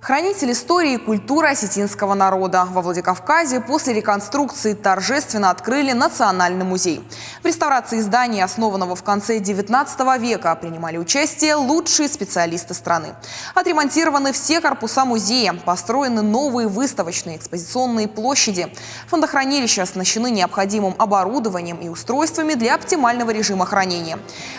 Хранитель истории и культуры осетинского народа. Во Владикавказе после реконструкции торжественно открыли Национальный музей. В реставрации здания, основанного в конце XIX века, принимали участие лучшие специалисты страны. Отремонтированы все корпуса музея, построены новые выставочные экспозиционные площади. Фондохранилища оснащены необходимым оборудованием и устройствами для оптимального режима хранения.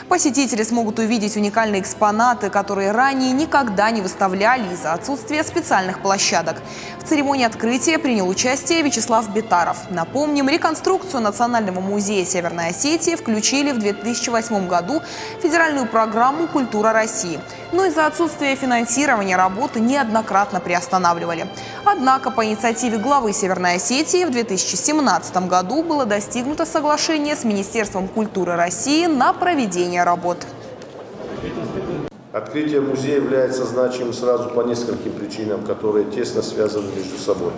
Посетители смогут увидеть уникальные экспонаты, которые ранее никогда не выставляли из-за отсутствия специальных площадок. В церемонии открытия принял участие Вячеслав Бетаров. Напомним, реконструкцию Национального музея Северной Осетии включили в 2008 году в федеральную программу «Культура России». Но из-за отсутствия финансирования работы неоднократно приостанавливали. Однако по инициативе главы Северной Осетии в 2017 году было достигнуто соглашение с Министерством культуры России на проведение работ. Открытие музея является значимым сразу по нескольким причинам, которые тесно связаны между собой.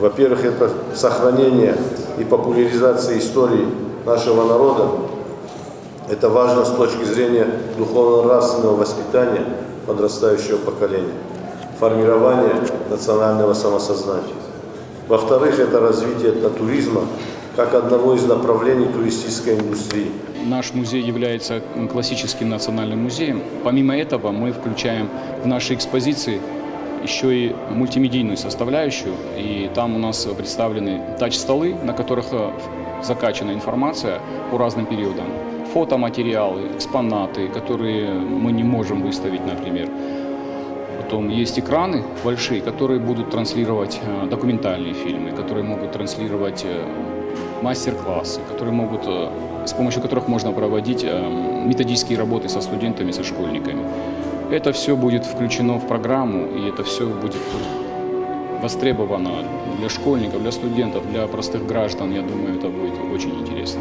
Во-первых, это сохранение и популяризация истории нашего народа. Это важно с точки зрения духовно-нравственного воспитания подрастающего поколения, формирования национального самосознания. Во-вторых, это развитие туризма как одного из направлений туристической индустрии. Наш музей является классическим национальным музеем. Помимо этого, мы включаем в наши экспозиции еще и мультимедийную составляющую. И там у нас представлены тач-столы, на которых закачана информация по разным периодам. Фотоматериалы, экспонаты, которые мы не можем выставить, например. Потом есть экраны большие, которые будут транслировать документальные фильмы, которые могут транслировать мастер-классы, с помощью которых можно проводить методические работы со студентами, со школьниками. Это все будет включено в программу, и это все будет востребовано для школьников, для студентов, для простых граждан. Я думаю, это будет очень интересно.